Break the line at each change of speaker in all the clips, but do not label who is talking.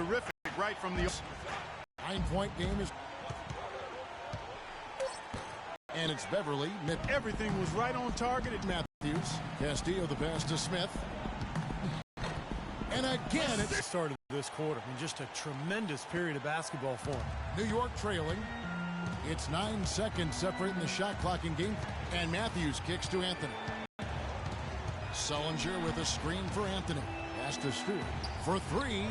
terrific right from the
9-point game is. And it's Beverly.
Everything was right on target at
Matthews. Castillo the pass to Smith. And again, it's
started this quarter. I mean, just a tremendous period of basketball for him.
New York trailing. It's 9 seconds separating the shot clock in game. And Matthews kicks to Anthony. Sullinger with a screen for Anthony. Pass to Stewart for three.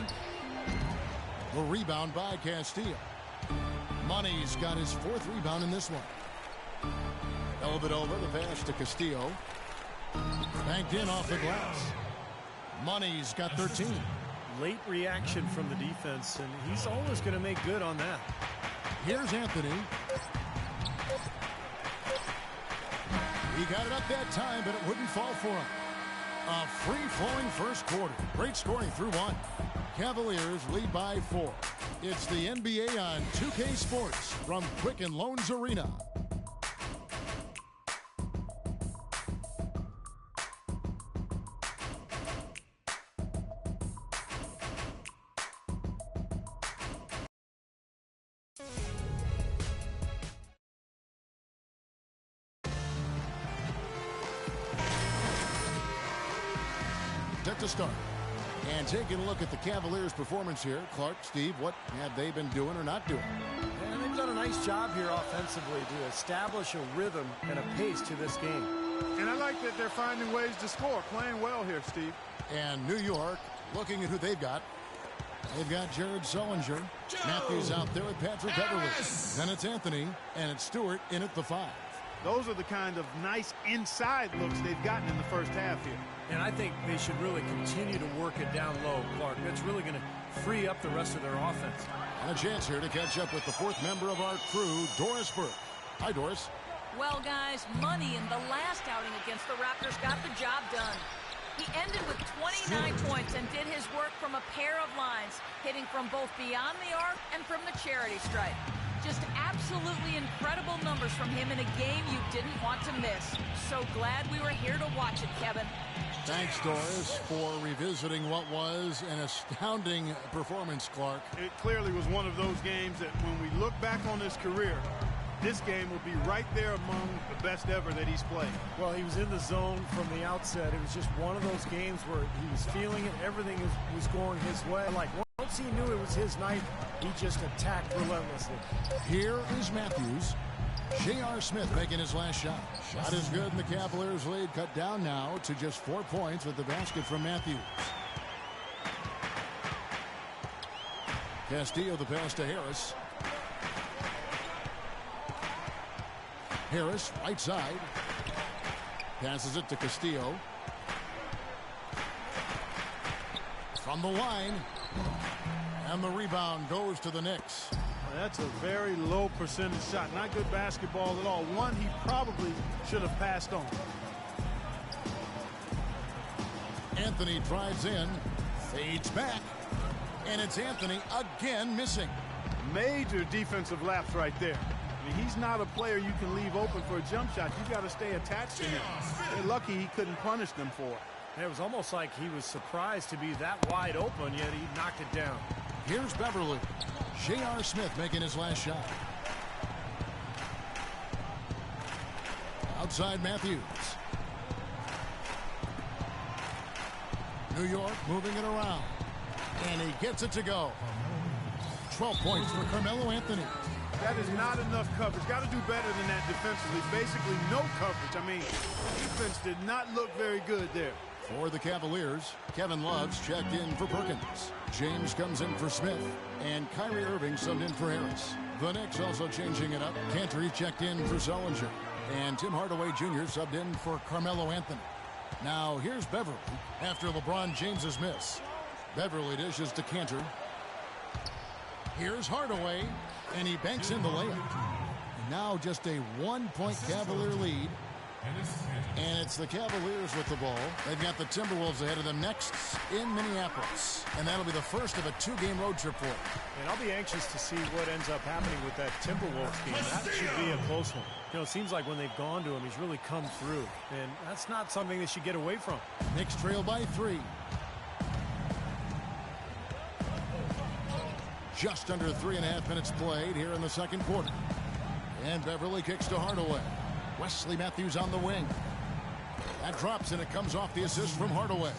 The rebound by Castillo. Money's got his 4th rebound in this one. Elbit over the pass to Castillo. Banked in off the glass. Money's got 13.
Late reaction from the defense, and he's always going to make good on that.
Here's Anthony. He got it up that time, but it wouldn't fall for him. A free-flowing first quarter. Great scoring through 1. Cavaliers lead by 4. It's the NBA on 2K Sports from Quicken Loans Arena. To start. And taking a look at the Cavaliers' performance here, Clark, Steve, what have they been doing or not doing?
And they've done a nice job here offensively to establish a rhythm and a pace to this game.
And I like that they're finding ways to score, playing well here, Steve.
And New York, looking at who they've got. They've got Jared Sullinger. Matthews out there with Patrick Beverly. Then it's Anthony, and it's Stewart in at the 5.
Those are the kind of nice inside looks they've gotten in the first half here.
And I think they should really continue to work it down low, Clark. That's really going to free up the rest of their offense.
And a chance here to catch up with the 4th member of our crew, Doris Burke. Hi, Doris.
Well, guys, Money in the last outing against the Raptors got the job done. He ended with 29 points and did his work from a pair of lines, hitting from both beyond the arc and from the charity stripe. Just absolutely incredible numbers from him in a game you didn't want to miss. So glad we were here to watch it, Kevin.
Thanks, Doris, for revisiting what was an astounding performance, Clark.
It clearly was one of those games that when we look back on his career, this game will be right there among the best ever that he's played.
Well, he was in the zone from the outset. It was just one of those games where he was feeling it. Everything was going his way. Like, once he knew it was his night, he just attacked relentlessly.
Here is Matthews. J.R. Smith making his last shot. Shot is good, and the Cavaliers lead cut down now to just 4 points with the basket from Matthews. Castillo the pass to Harris. Harris, right side. Passes it to Castillo. From the line. And the rebound goes to the Knicks.
That's a very low percentage shot. Not good basketball at all. One he probably should have passed on.
Anthony drives in. Fades back. And it's Anthony again missing.
Major defensive lapse right there. I mean, he's not a player you can leave open for a jump shot. You got to stay attached to him. They're lucky he couldn't punish them for it.
It was almost like he was surprised to be that wide open, yet he knocked it down.
Here's Beverly. J.R. Smith making his last shot. Outside Matthews. New York moving it around. And he gets it to go. 12 points for Carmelo Anthony.
That is not enough coverage. Got to do better than that defensively. Basically no coverage. I mean, defense did not look very good there.
For the Cavaliers, Kevin Love's checked in for Perkins. James comes in for Smith. And Kyrie Irving subbed in for Harris. The Knicks also changing it up. Cantor checked in for Sullinger. And Tim Hardaway Jr. subbed in for Carmelo Anthony. Now here's Beverly after LeBron James's miss. Beverly dishes to Cantor. Here's Hardaway. And he banks in the layup. And now just a 1-point Cavalier lead. And it's the Cavaliers with the ball. They've got the Timberwolves ahead of them next in Minneapolis. And that'll be the first of a 2-game road trip for them.
And I'll be anxious to see what ends up happening with that Timberwolves game. That should be a close one. You know, it seems like when they've gone to him, he's really come through. And that's not something they should get away from.
Knicks trail by 3. Just under 3.5 minutes played here in the second quarter. And Beverly kicks to Hardaway. Wesley Matthews on the wing. That drops, and it comes off the assist from Hardaway.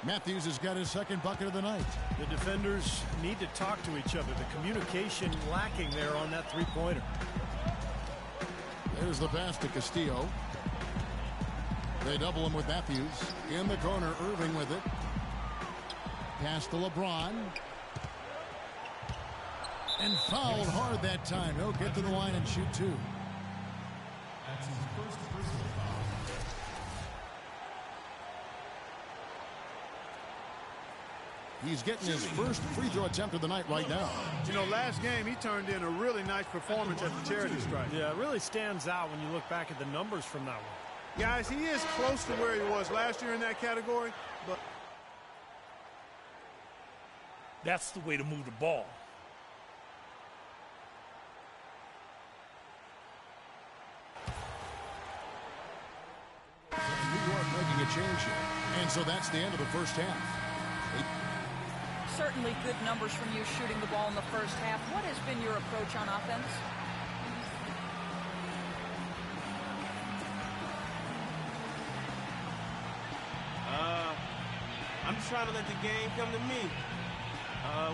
Matthews has got his second bucket of the night.
The defenders need to talk to each other. The communication lacking there on that three-pointer.
There's the pass to Castillo. They double him with Matthews. In the corner, Irving with it. Pass to LeBron. And fouled hard that time. He'll get to the line and shoot two.
That's his first personal foul.
He's getting his first free throw attempt of the night right now.
You know, last game he turned in a really nice performance at the charity stripe.
Yeah, it really stands out when you look back at the numbers from that one.
Guys, he is close to where he was last year in that category, but
that's the way to move the ball.
New York making a change here. And so that's the end of the first half.
Certainly good numbers from you shooting the ball in the first half. What has been your approach on offense?
I'm just trying to let the game come to me.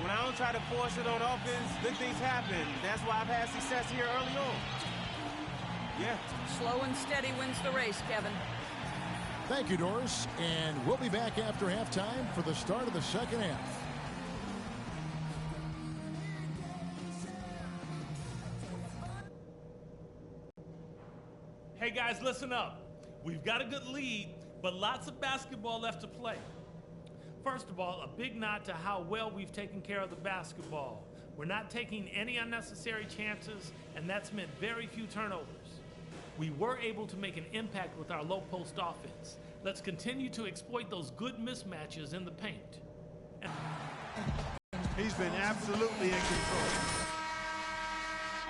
When I don't try to force it on offense, good things happen. That's why I've had success here early on. Yeah.
Slow and steady wins the race, Kevin.
Thank you, Doris. And we'll be back after halftime for the start of the second half.
Hey guys, listen up. We've got a good lead, but lots of basketball left to play. First of all, a big nod to how well we've taken care of the basketball. We're not taking any unnecessary chances, and that's meant very few turnovers. We were able to make an impact with our low post offense. Let's continue to exploit those good mismatches in the paint.
he's been absolutely in control.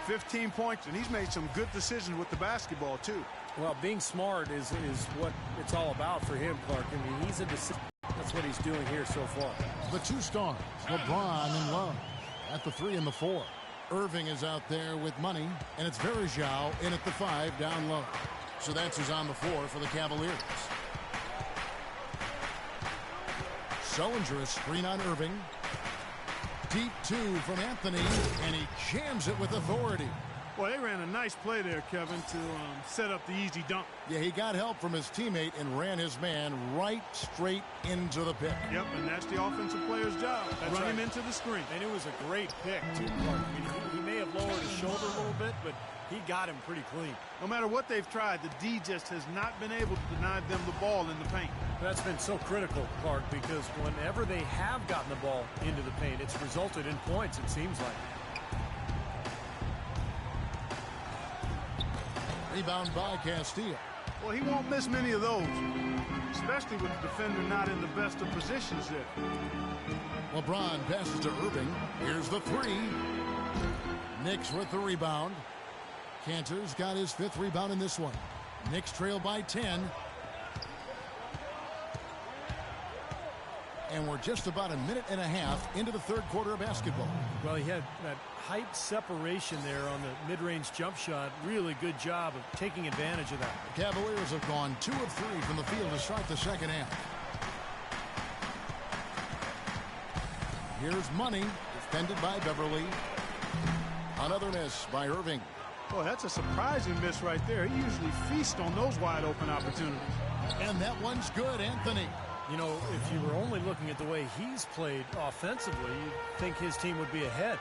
15 points, and he's made some good decisions with the basketball, too.
Well, being smart is what it's all about for him, Clark. I mean, that's what he's doing here so far.
The two stars, LeBron and Love, at the 3 and the 4. Irving is out there with money, and it's Verjao in at the 5 down low. So that's who's on the floor for the Cavaliers. Sullinger, a screen on Irving. Deep 2 from Anthony, and he jams it with authority.
Well, they ran a nice play there, Kevin, to set up the easy dunk.
Yeah, he got help from his teammate and ran his man right straight into the pick.
Yep, and that's the offensive player's job. Run him into the screen.
And it was a great pick, too, Clark. I mean, he may have lowered his shoulder a little bit, but he got him pretty clean.
No matter what they've tried, the D just has not been able to deny them the ball in the paint.
That's been so critical, Clark, because whenever they have gotten the ball into the paint, it's resulted in points, it seems like.
Rebound by Castillo.
Well, he won't miss many of those, especially with the defender not in the best of positions there.
LeBron passes to Irving. Here's the 3. Knicks with the rebound. Cantor's got his 5th rebound in this one. Knicks trail by 10. And we're just about a minute and a half into the third quarter of basketball.
Well, he had that height separation there on the mid-range jump shot. Really good job of taking advantage of that.
The Cavaliers have gone 2 of 3 from the field to start the second half. Here's Money, defended by Beverly. Another miss by Irving.
Boy, that's a surprising miss right there. He usually feasts on those wide open opportunities.
And that one's good, Anthony.
You know, if you were only looking at the way he's played offensively, you'd think his team would be ahead.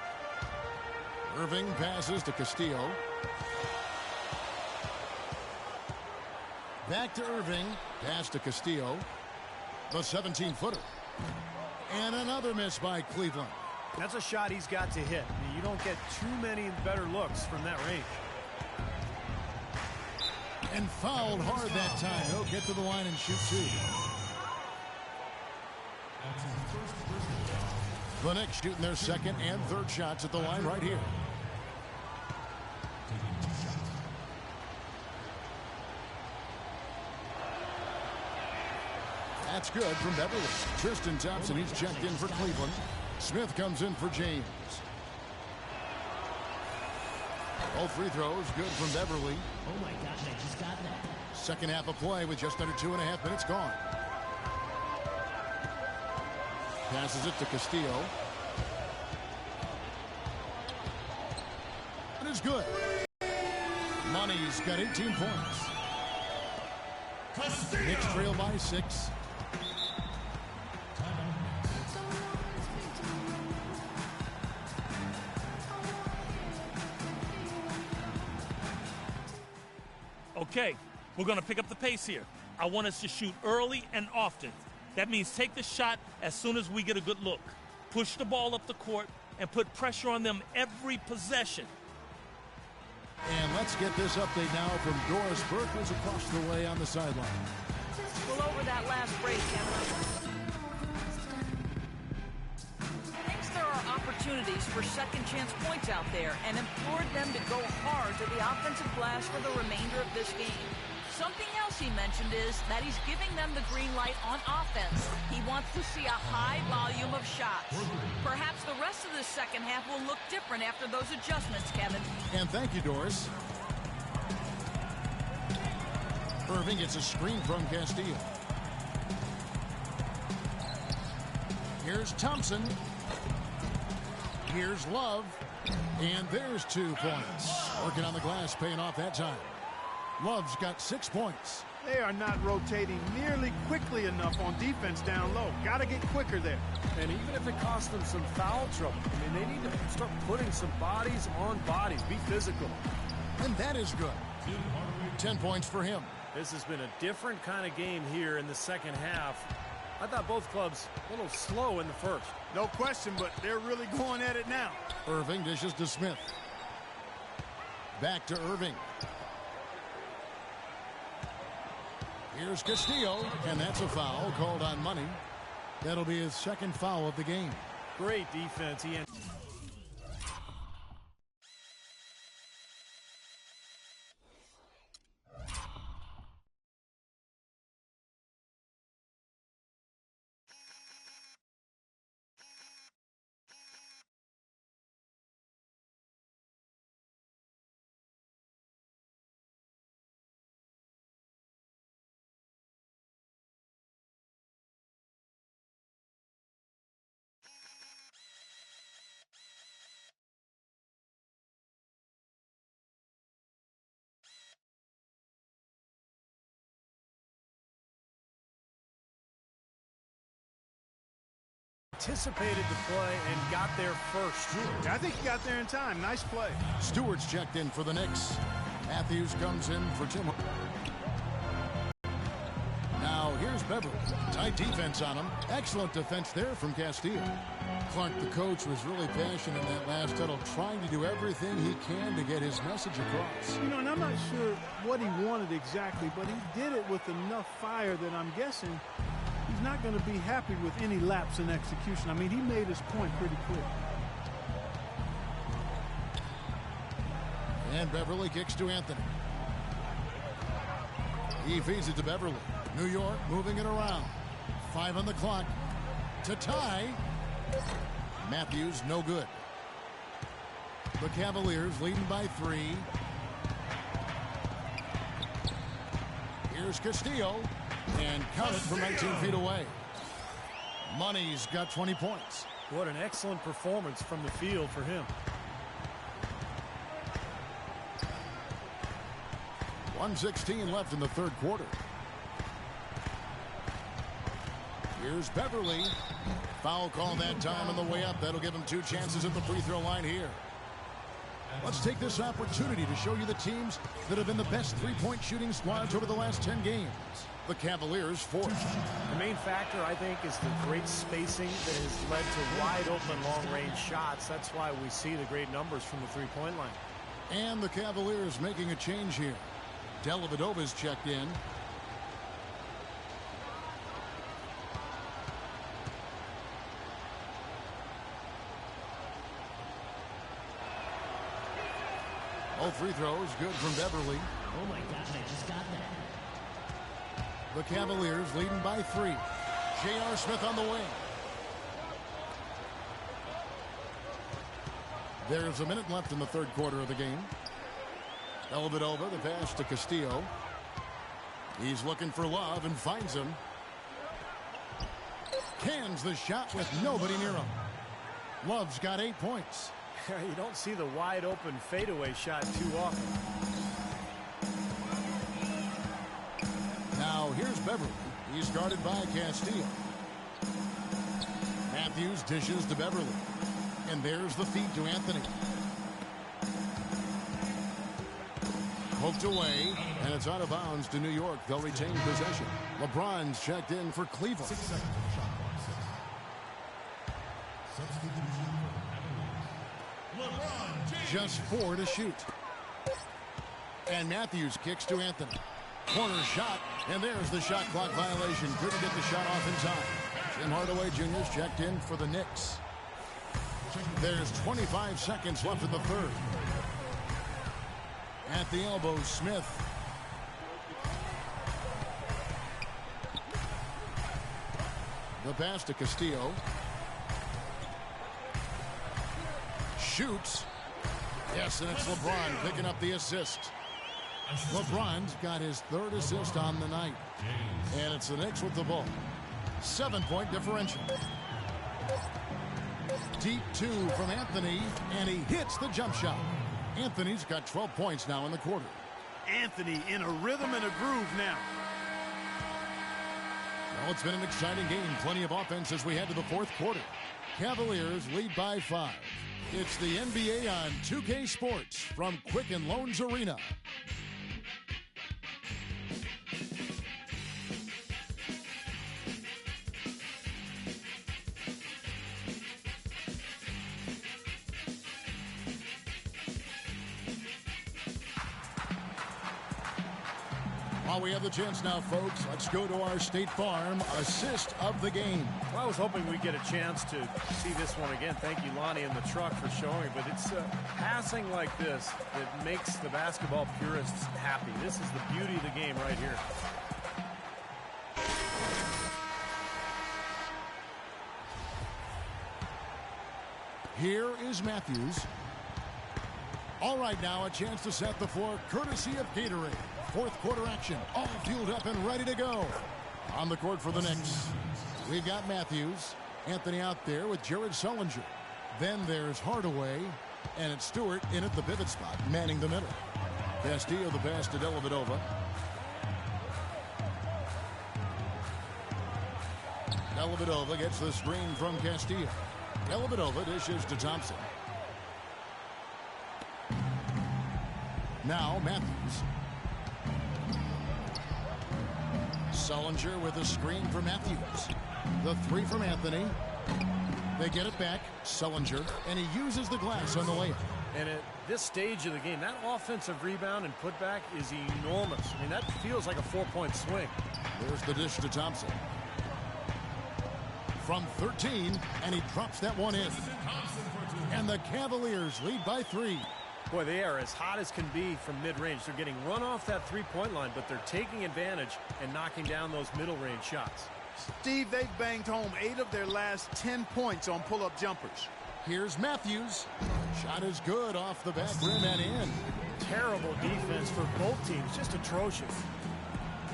Irving passes to Castillo. Back to Irving. Pass to Castillo. The 17-footer. And another miss by Cleveland.
That's a shot he's got to hit. I mean, you don't get too many better looks from that range.
And fouled hard that time. He'll get to the line and shoot 2.
That's his first personal foul.
The Knicks shooting their second and third shots at the line right here.
Taking 2 shots.
That's good from Beverly. Tristan Thompson, he's checked in for Cleveland. Smith comes in for James. Both free throws good from Beverly.
Oh my gosh, I just got that.
Second half of play with just under 2.5 minutes gone. Passes it to Castillo. It is good. Money's got 18 points. Knicks trail by 6.
Okay, we're going to pick up the pace here. I want us to shoot early and often. That means take the shot as soon as we get a good look. Push the ball up the court and put pressure on them every possession.
And let's get this update now from Doris Burke, who's across the way on the sideline.
Well, over that last break, Kevin, thinks there are opportunities for second chance points out there and implored them to go hard to the offensive glass for the remainder of this game. Something else he mentioned is that he's giving them the green light on offense. He wants to see a high volume of shots. Perhaps the rest of the second half will look different after those adjustments, Kevin.
And thank you, Doris. Irving gets a screen from Castillo. Here's Thompson. Here's Love. And there's 2 points. Working on the glass, paying off that time. Love's got 6 points.
They are not rotating nearly quickly enough on defense down low. Got to get quicker there.
And even if it costs them some foul trouble, I mean, they need to start putting some bodies on bodies. Be physical.
And that is good. 10 points for him.
This has been a different kind of game here in the second half. I thought both clubs a little slow in the first.
No question, but they're really going at it now.
Irving dishes to Smith. Back to Irving. Here's Castillo, and that's a foul called on Money. That'll be his second foul of the game.
Great defense. Anticipated the play and got there first.
I think he got there in time. Nice play.
Stewart's checked in for the Knicks. Matthews comes in for Tim. Now here's Beverly. Tight defense on him. Excellent defense there from Castillo. Clark, the coach, was really passionate in that last huddle, trying to do everything he can to get his message across.
You know, and I'm not sure what he wanted exactly, but he did it with enough fire that I'm guessing he's not going to be happy with any lapse in execution. I mean, he made his point pretty quick.
And Beverly kicks to Anthony. He feeds it to Beverly. New York moving it around. 5 on the clock to tie. Matthews no good. The Cavaliers leading by 3. Here's Castillo. And count it from 19 feet away. Money's got 20 points.
What an excellent performance from the field for him.
1:16 left in the third quarter. Here's Beverly. Foul call that time on the way up. That'll give him 2 chances at the free throw line here. Let's take this opportunity to show you the teams that have been the best three-point shooting squads over the last 10 games. The Cavaliers fourth.
The main factor, I think, is the great spacing that has led to wide-open long-range shots. That's why we see the great numbers from the three-point line.
And the Cavaliers making a change here. Dellavedova's checked in. Both free throws good from Beverly.
Oh my gosh, I just got that.
The Cavaliers leading by 3. J.R. Smith on the wing. There's a minute left in the third quarter of the game. Dellavedova, the pass to Castillo. He's looking for Love and finds him. Cans the shot with nobody near him. Love's got 8 points.
You don't see the wide open fadeaway shot too often.
Now here's Beverly. He's guarded by Castillo. Matthews dishes to Beverly. And there's the feed to Anthony. Poked away, and it's out of bounds to New York. They'll retain possession. LeBron's checked in for Cleveland.
6 seconds on shot clock. 6. Substitution for LeBron James.
Just 4 to shoot. And Matthews kicks to Anthony. Corner shot, and there's the shot clock violation. Couldn't get the shot off in time. Tim Hardaway Jr.'s checked in for the Knicks. There's 25 seconds left in the third. At the elbow, Smith. The pass to Castillo. Shoots. Yes, and it's LeBron picking up the assist. LeBron's got his 3rd assist on the night. And it's the Knicks with the ball. 7-point differential. Deep 2 from Anthony, and he hits the jump shot. Anthony's got 12 points now in the quarter.
Anthony in a rhythm and a groove now.
Well, it's been an exciting game. Plenty of offense as we head to the 4th quarter. Cavaliers lead by 5. It's the NBA on 2K Sports from Quicken Loans Arena. While we have the chance now, folks, let's go to our State Farm assist of the game.
Well, I was hoping we'd get a chance to see this one again. Thank you, Lonnie, and the truck for showing. But it's passing like this that makes the basketball purists happy. This is the beauty of the game right here.
Here is Matthews. All right, now a chance to set the floor courtesy of Gatorade. 4th quarter action, all fueled up and ready to go. On the court for the Knicks, we've got Matthews. Anthony out there with Jared Sullinger. Then there's Hardaway, and it's Stewart in at the pivot spot, manning the middle. Castillo the pass to Dellavedova. Dellavedova gets the screen from Castillo. Dellavedova dishes to Thompson. Now Matthews. Sullinger with a screen for Matthews. The 3 from Anthony. They get it back. Sullinger, and he uses the glass on the layup.
And at this stage of the game, that offensive rebound and putback is enormous. I mean, that feels like a 4-point swing.
There's the dish to Thompson. From 13, and he drops that one in. And the Cavaliers lead by 3.
Boy, they are as hot as can be from mid-range. They're getting run off that 3-point line, but they're taking advantage and knocking down those middle-range shots.
Steve, they've banged home 8 of their last 10 points on pull-up jumpers.
Here's Matthews. Shot is good off the back rim and in.
Terrible defense for both teams. Just atrocious.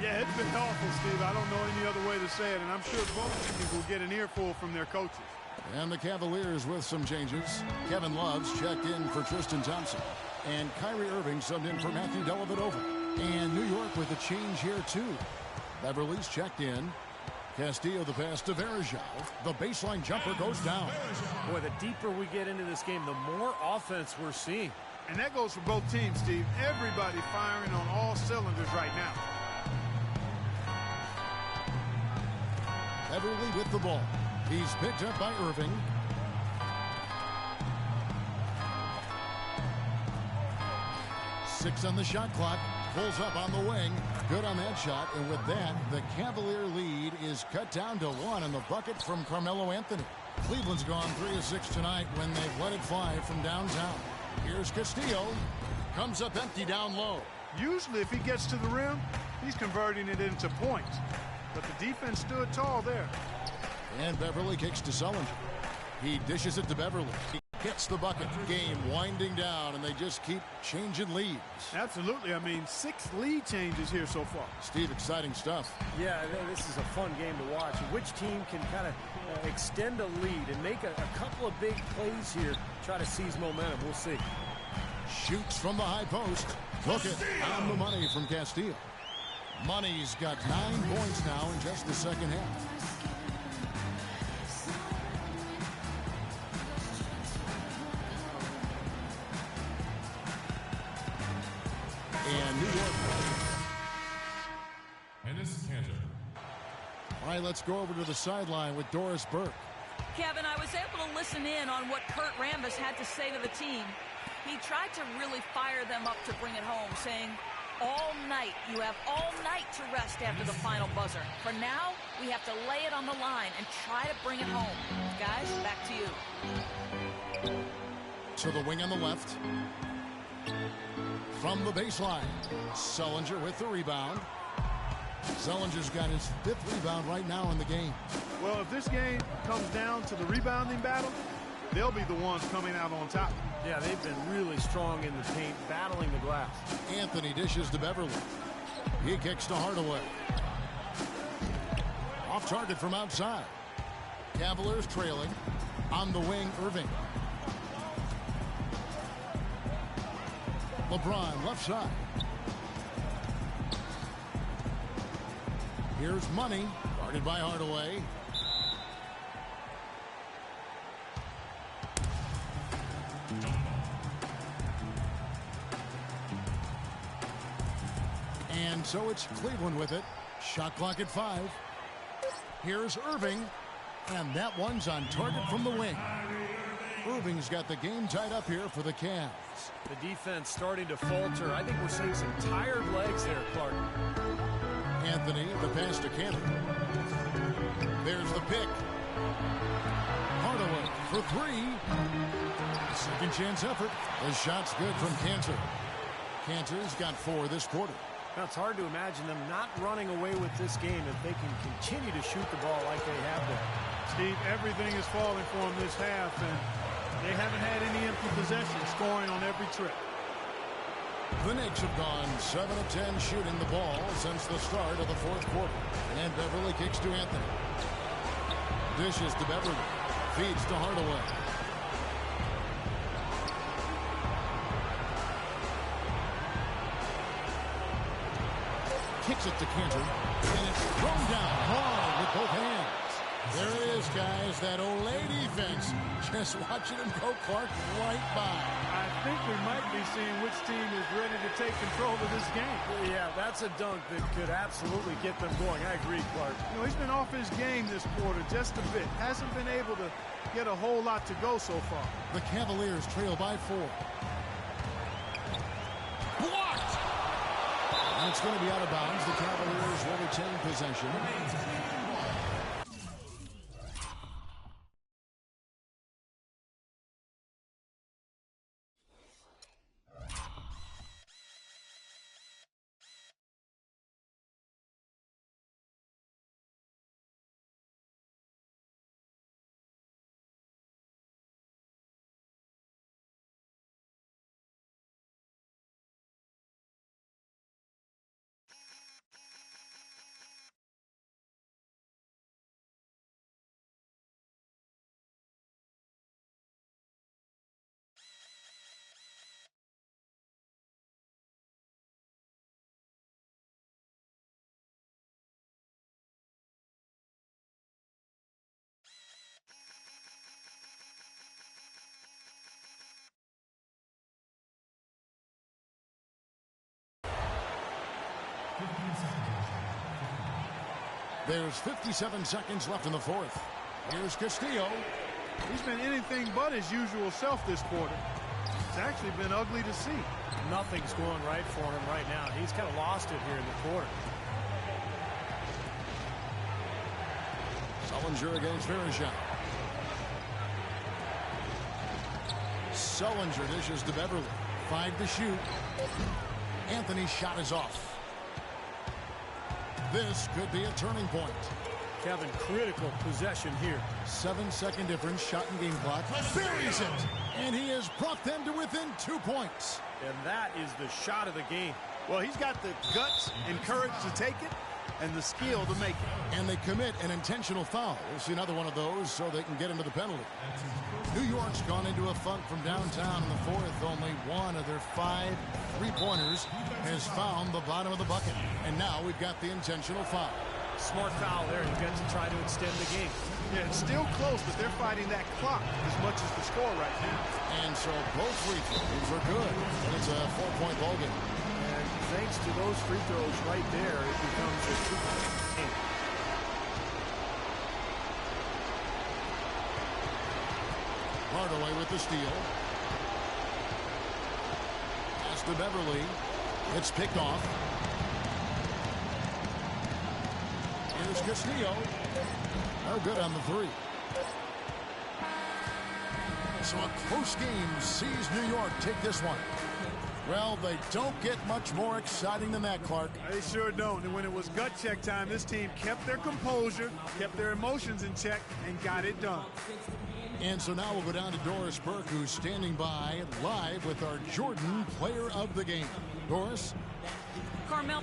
Yeah, it's been awful, Steve. I don't know any other way to say it, and I'm sure both teams will get an earful from their coaches.
And the Cavaliers with some changes. Kevin Love's checked in for Tristan Thompson. And Kyrie Irving subbed in for Matthew Dellavedova. And New York with a change here, too. Beverly's checked in. Castillo the pass to Varejao. The baseline jumper goes down.
Boy, the deeper we get into this game, the more offense we're seeing.
And that goes for both teams, Steve. Everybody firing on all cylinders right now.
Beverly with the ball. He's picked up by Irving. Six on the shot clock. Pulls up on the wing. Good on that shot. And with that, the Cavalier lead is cut down to 1 in the bucket from Carmelo Anthony. Cleveland's gone 3 of 6 tonight when they've let it fly from downtown. Here's Castillo. Comes up empty down low.
Usually if he gets to the rim, he's converting it into points. But the defense stood tall there.
And Beverly kicks to Sullinger. He dishes it to Beverly. Hits the bucket. Game winding down, and they just keep changing leads.
Absolutely. I mean, 6 lead changes here so far.
Steve, exciting stuff.
Yeah, this is a fun game to watch. Which team can kind of extend a lead and make a couple of big plays here, try to seize momentum. We'll see.
Shoots from the high post. Took it on the money from Castillo. Money's got 9 points now in just the second half. And New York.
And this is Cantor.
All right, let's go over to the sideline with Doris Burke.
Kevin, I was able to listen in on what Kurt Rambis had to say to the team. He tried to really fire them up to bring it home, saying, all night, you have all night to rest after the final buzzer. For now, we have to lay it on the line and try to bring it home. Guys, back to you.
To the wing on the left. From the baseline, Sullinger with the rebound. Sullinger's got his 5th rebound right now in the game.
Well, if this game comes down to the rebounding battle, they'll be the ones coming out on top.
Yeah, they've been really strong in the paint, battling the glass.
Anthony dishes to Beverly. He kicks to Hardaway. Off target from outside. Cavaliers trailing. On the wing, Irving. LeBron left side. Here's Money, guarded by Hardaway. And so it's Cleveland with it. Shot clock at 5. Here's Irving, and that one's on target from the wing. Irving's got the game tied up here for the Cavs.
The defense starting to falter. I think we're seeing some tired legs there, Clark.
Anthony, the pass to Cantor. There's the pick. Hardaway for 3. Second chance effort. The shot's good from Cantor. Cantor's got 4 this quarter.
Now, it's hard to imagine them not running away with this game if they can continue to shoot the ball like they have been.
Steve, everything is falling for them this half, and they haven't had any empty possessions, scoring on every trip.
The Knicks have gone 7 of 10 shooting the ball since the start of the 4th quarter. And Beverly kicks to Anthony. Dishes to Beverly. Feeds to Hardaway. Kicks it to Cantor. And it's thrown down hard with both hands. There it is, guys. That Olay defense. Just watching him go, Clark, right by.
I think we might be seeing which team is ready to take control of this game.
Yeah, that's a dunk that could absolutely get them going. I agree, Clark.
You know, he's been off his game this quarter just a bit. Hasn't been able to get a whole lot to go so far.
The Cavaliers trail by 4. Blocked! And it's going to be out of bounds. The Cavaliers will retain possession. There's 57 seconds left in the 4th. Here's Castillo.
He's been anything but his usual self this quarter. It's actually been ugly to see.
Nothing's going right for him right now. He's kind of lost it here in the quarter.
Sullinger against Vereshchuk. Sullinger dishes to Beverly. 5 to shoot. Anthony's shot is off. This could be a turning point.
Kevin, critical possession here.
7-second difference, shot and game clock. Buries it, and he has brought them to within 2 points.
And that is the shot of the game.
Well, he's got the guts and courage to take it and the skill to make it.
And they commit an intentional foul. We'll see another one of those so they can get into the penalty. New York's gone into a funk from downtown in the fourth. Only one of their 5 3-pointers has found the bottom of the bucket. And now we've got the intentional foul.
Smart foul there. You got to try to extend the game.
Yeah, it's still close, but they're fighting that clock as much as the score right now.
And so both free throws are good. It's a 4-point ball game.
And thanks to those free throws right there, it becomes a 2-point game.
Hardaway with the steal. Pass to Beverly. It's picked off. Here's Castillo. No good on the three. So a close game sees New York take this one. Well, they don't get much more exciting than that, Clark.
They sure don't. And when it was gut check time, this team kept their composure, kept their emotions in check, and got it done.
And so now we'll go down to Doris Burke, who's standing by live with our Jordan Player of the Game. Doris?
Carmel.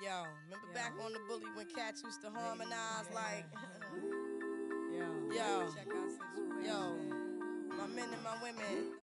Yo, remember back on the bully when cats used to harmonize like, yo, my men and my women.